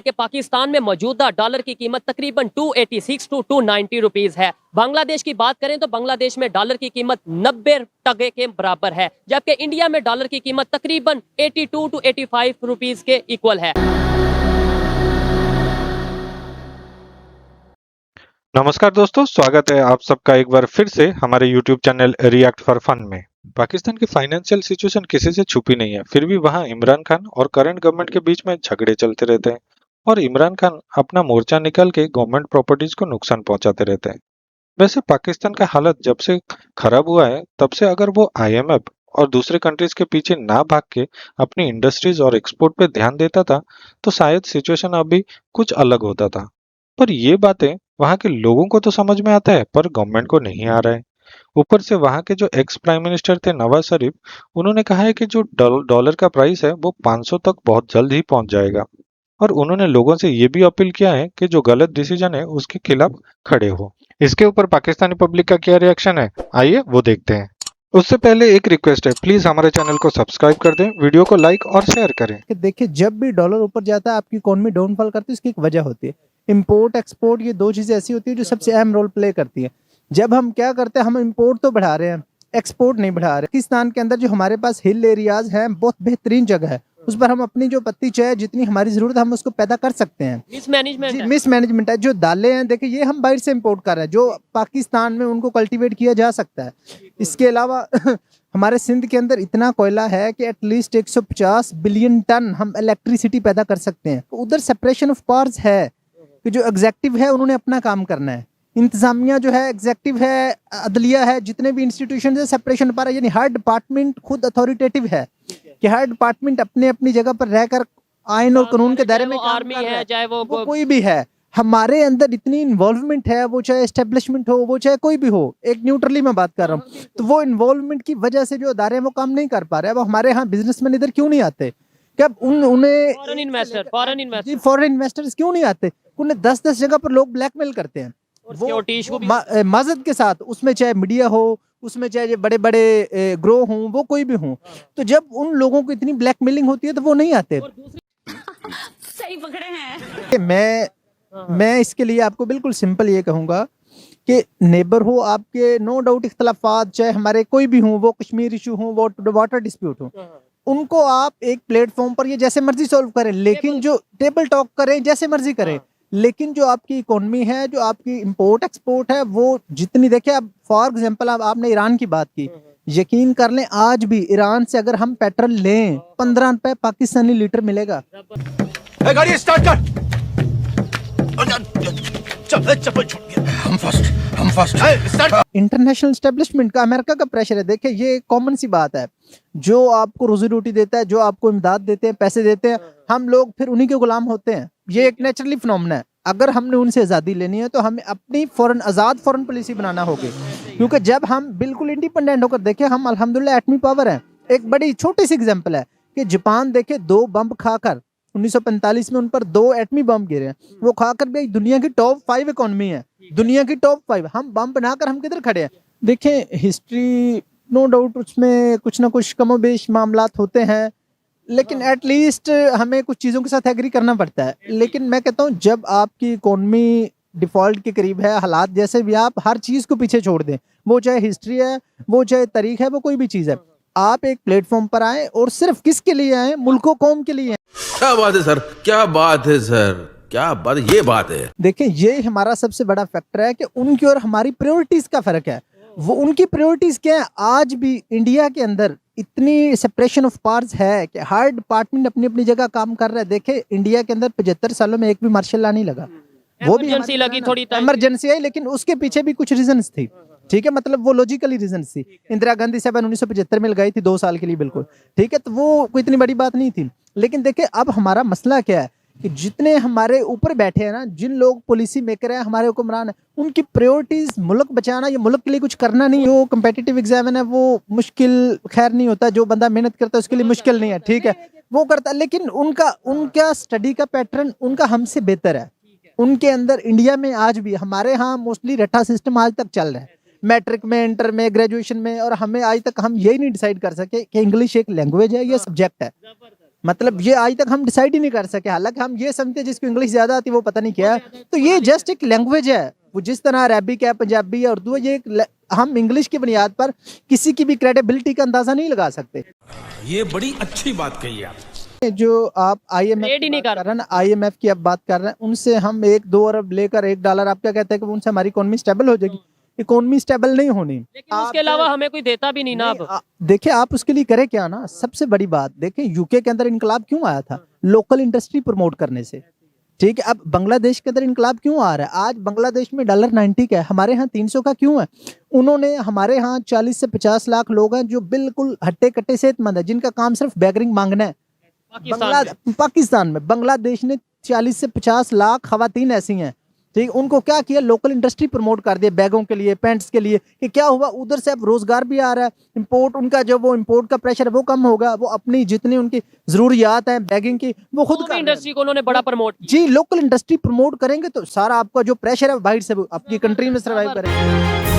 कि पाकिस्तान में मौजूदा डॉलर की कीमत तकरीबन 286 टू 290 रुपीस है। बांग्लादेश की बात करें तो बांग्लादेश में डॉलर की कीमत 90 टके के बराबर है, जबकि इंडिया में डॉलर की कीमत तकरीबन 82 टू 85 रुपीस के इक्वल है। नमस्कार दोस्तों, स्वागत है आप सबका एक बार फिर से हमारे YouTube channel react for fun में। पाकिस्तान की फाइनेंशियल सिचुएशन किसी से छुपी नहीं है, फिर भी वहां इमरान खान और करंट गवर्नमेंट के बीच में झगड़े चलते रहते हैं और इमरान खान अपना मोर्चा निकाल के गवर्नमेंट प्रॉपर्टीज को नुकसान पहुंचाते रहते हैं। वैसे पाकिस्तान का हालत जब से खराब हुआ है, तब से अगर वो IMF और दूसरे कंट्रीज के पीछे ना भाग के अपनी इंडस्ट्रीज और एक्सपोर्ट पे ध्यान देता था, तो शायद सिचुएशन अभी कुछ अलग होता था। पर ये बातें वहां के लोगों को तो समझ में आता है, पर गवर्नमेंट को नहीं आ रहा है। ऊपर से वहां के जो एक्स प्राइम मिनिस्टर थे नवाज शरीफ, उन्होंने कहा है कि जो डॉलर का प्राइस है वो 500 तक बहुत जल्द ही पहुंच जाएगा और उन्होंने लोगों से ये भी अपील किया है कि जो गलत डिसीजन है उसके खिलाफ खड़े हो। इसके ऊपर पाकिस्तानी पब्लिक का क्या रिएक्शन है, आइए वो देखते हैं। उससे पहले एक रिक्वेस्ट है, प्लीज हमारे चैनल को सब्सक्राइब कर दें, वीडियो को लाइक और शेयर करें। देखिए, जब भी डॉलर ऊपर जाता है आपकी इकोनॉमी डाउनफॉल करती है, इसकी एक वजह होती है। इंपोर्ट एक्सपोर्ट, ये दो चीजें ऐसी होती है जो सबसे अहम रोल प्ले करती है। जब हम क्या करते हैं, हम इंपोर्ट तो बढ़ा रहे हैं, एक्सपोर्ट नहीं बढ़ा रहे। पाकिस्तान के अंदर जो हमारे पास हिल एरियाज हैं, बहुत बेहतरीन जगह है, उस पर हम अपनी जो पत्ती चाय जितनी हमारी जरूरत है हम उसको पैदा कर सकते हैं। मिसमैनेजमेंट है। जो दालें हैं, देखिए ये हम बाहर से इंपोर्ट कर रहे हैं, जो पाकिस्तान में उनको कल्टीवेट किया जा सकता है। इसके अलावा हमारे सिंध के अंदर इतना कोयला है कि एटलीस्ट 150 बिलियन टन हम इलेक्ट्रिसिटी पैदा कर सकते हैं। तो उधर सेपरेशन ऑफ पावर्स है कि जो एग्जेक्टिव है उन्होंने अपना काम करना है, इंतजामिया जो है एग्जेक्टिव है, अदलिया है, जितने भी इंस्टीट्यूशन है सेपरेशन पर है। यानी हर डिपार्टमेंट खुद अथॉरिटेटिव है कि हर डिपार्टमेंट अपने अपनी जगह पर रहकर आइन और कानून के दायरे में काम कर रहा है, चाहे वो कोई भी है। हमारे अंदर इतनी इन्वॉल्वमेंट है, वो चाहे एस्टेब्लिशमेंट हो, वो चाहे कोई भी हो, एक न्यूट्रली मैं बात कर रहा हूँ, तो वो इन्वॉल्वमेंट की वजह से जो अदारे हैं वो काम नहीं कर पा रहे। अब हमारे यहाँ बिजनेसमैन इधर क्यों नहीं आते? क्या उन्हें फॉरेन इन्वेस्टर्स क्यों नहीं आते? उन्हें 10-10 जगह पर लोग ब्लैकमेल करते हैं, वो मदद के साथ, उसमें चाहे मीडिया हो, उसमें चाहे बड़े बड़े ग्रो हों, वो कोई भी हों। तो जब उन लोगों को इतनी ब्लैकमेलिंग होती है तो वो नहीं आते। सही पकड़े हैं। मैं इसके लिए आपको बिल्कुल सिंपल ये कहूंगा कि नेबर हो आपके, नो डाउट इख्तलाफात चाहे हमारे कोई भी हों, वो कश्मीर इशू हो, वो वाटर डिस्प्यूट हो, उनको आप एक प्लेटफॉर्म पर ये जैसे मर्जी सॉल्व करें, लेकिन जो टेबल टॉक करें, जैसे मर्जी करें, लेकिन जो आपकी इकोनॉमी है, जो आपकी इंपोर्ट एक्सपोर्ट है, वो जितनी, देखिए अब फॉर एग्जांपल आपने ईरान की बात की, यकीन कर लें आज भी ईरान से अगर हम पेट्रोल लें 15 रुपए पाकिस्तानी लीटर मिलेगा। गाड़ी स्टार्ट कर। चप्पल छूट गया। हम फर्स्ट स्टार्ट। इंटरनेशनल एस्टेब्लिशमेंट का, अमेरिका का प्रेशर है। देखिए ये कॉमन सी बात है, जो आपको रोजी रोटी देता है, जो आपको इमदाद देते हैं, पैसे देते हैं, हम लोग फिर उन्हीं के गुलाम होते हैं। ये एक नेचुरली फिनोमेना है। अगर हमने उनसे आज़ादी लेनी है तो हमें अपनी आज़ाद फॉरेन पॉलिसी बनाना होगी, क्योंकि जब हम बिल्कुल इंडिपेंडेंट होकर, देखिए हम अल्हम्दुलिल्लाह एटमी पावर है। एक बड़ी छोटी सी एग्जांपल है कि जापान, देखिए 2 बम खाकर 1945 में उन पर 2 एटमी बम गिरे हैं, वो खाकर भी दुनिया की टॉप 5 इकोनॉमी है, दुनिया की टॉप 5। हम बम बनाकर हम किधर खड़े हैं? देखें हिस्ट्री, नो डाउट उसमें कुछ ना कुछ कमोबेश मामलात होते हैं, लेकिन एटलीस्ट हमें कुछ चीज़ों के साथ एग्री करना पड़ता है। लेकिन मैं कहता हूँ जब आपकी इकोनॉमी डिफॉल्ट के करीब है, हालात जैसे भी, आप हर चीज़ को पीछे छोड़ दें, वो चाहे हिस्ट्री है, वो चाहे तारीख है, वो कोई भी चीज़ है, आप एक प्लेटफॉर्म पर आए और सिर्फ किसके लिए आए? मुल्को कौम के लिए। क्या बात है सर, क्या बात है सर, क्या बात, ये बात है। देखिए ये हमारा सबसे बड़ा फैक्टर है कि उनकी और हमारी प्रायोरिटीज का फर्क है। वो उनकी प्रायोरिटीज क्या है? आज भी इंडिया के अंदर इतनी सेपरेशन ऑफ पावर्स है कि हर डिपार्टमेंट अपनी अपनी जगह काम कर रहा है। देखे इंडिया के अंदर 75 सालों में एक भी मार्शल लॉ नहीं लगा, वो भी इमरजेंसी लगी, थोड़ी इमरजेंसी आई, लेकिन उसके पीछे भी कुछ रीजंस थी, ठीक है, मतलब वो लॉजिकली रीजंस थी। इंदिरा गांधी साहब 1975 में लगाई थी 2 साल के लिए, बिल्कुल ठीक है, तो वो कोई इतनी बड़ी बात नहीं थी। लेकिन देखिए अब हमारा मसला क्या है कि जितने हमारे ऊपर बैठे हैं ना, जिन लोग पॉलिसी मेकर हैं, हमारे हुक्मरान हैं, उनकी प्रायोरिटीज मुल्क बचाना, ये मुल्क के लिए कुछ करना नहीं। जो कम्पिटिटिव एग्जाम है वो मुश्किल खैर नहीं होता, जो बंदा मेहनत करता है उसके लिए मुश्किल नहीं है, ठीक है, वो करता है, लेकिन उनका स्टडी का पैटर्न उनका हमसे बेहतर है। उनके अंदर इंडिया में आज भी, हमारे यहाँ मोस्टली रट्टा सिस्टम आज तक चल रहा है, मैट्रिक में, इंटर में, ग्रेजुएशन में, और हमें आज तक हम यही नहीं डिसाइड कर सके कि इंग्लिश एक लैंग्वेज है या सब्जेक्ट है। मतलब ये आज तक हम डिसाइड ही नहीं कर सके, हालांकि हम ये समझते हैं जिसको इंग्लिश ज्यादा आती है वो पता नहीं क्या है। तो ये जस्ट एक लैंग्वेज है, वो जिस तरह अरबिक है, पंजाबी है, उर्दू है, ये हम इंग्लिश की बुनियाद पर किसी की भी क्रेडिबिलिटी का अंदाजा नहीं लगा सकते। ये बड़ी अच्छी बात कही आप। जो आप IMF Trade ही नहीं कर रहे हैं ना, IMF की आप बात कर रहे हैं, उनसे हम 1-2 अरब लेकर $1, आप क्या कहते हैं कि उनसे हमारी इकोनॉमी स्टेबल हो जाएगी? इकोनॉमी स्टेबल नहीं होनी। लेकिन उसके अलावा हमें कोई देता भी नहीं ना अब। देखिए आप उसके लिए करें क्या ना, सबसे बड़ी बात देखें, यूके के अंदर इनकलाब क्यों आया था? लोकल इंडस्ट्री प्रमोट करने से। ठीक है, अब बांग्लादेश के अंदर इनकलाब क्यों आ रहा है? आज बांग्लादेश में $90 का है, हमारे यहाँ 300 का क्यों है? उन्होंने, हमारे यहाँ 40 से 50 लाख लोग हैं जो बिल्कुल हट्टे कट्टे सेहतमंद है, जिनका काम सिर्फ बेगरिंग मांगना है। पाकिस्तान में बांग्लादेश ने 40 से 50 लाख खवातीन ऐसी हैं, ठीक, उनको क्या किया, लोकल इंडस्ट्री प्रमोट कर दिया, बैगों के लिए, पैंट्स के लिए, कि क्या हुआ, उधर से अब रोजगार भी आ रहा है, इंपोर्ट, उनका जो वो इंपोर्ट का प्रेशर है वो कम होगा, वो अपनी जितनी उनकी जरूरियात हैं बैगिंग की वो खुद कर इंडस्ट्री को उन्होंने बड़ा प्रमोट जी, लोकल इंडस्ट्री प्रमोट करेंगे तो सारा आपका जो प्रेशर है बाहर से आपकी कंट्री में सर्वाइव करेंगे।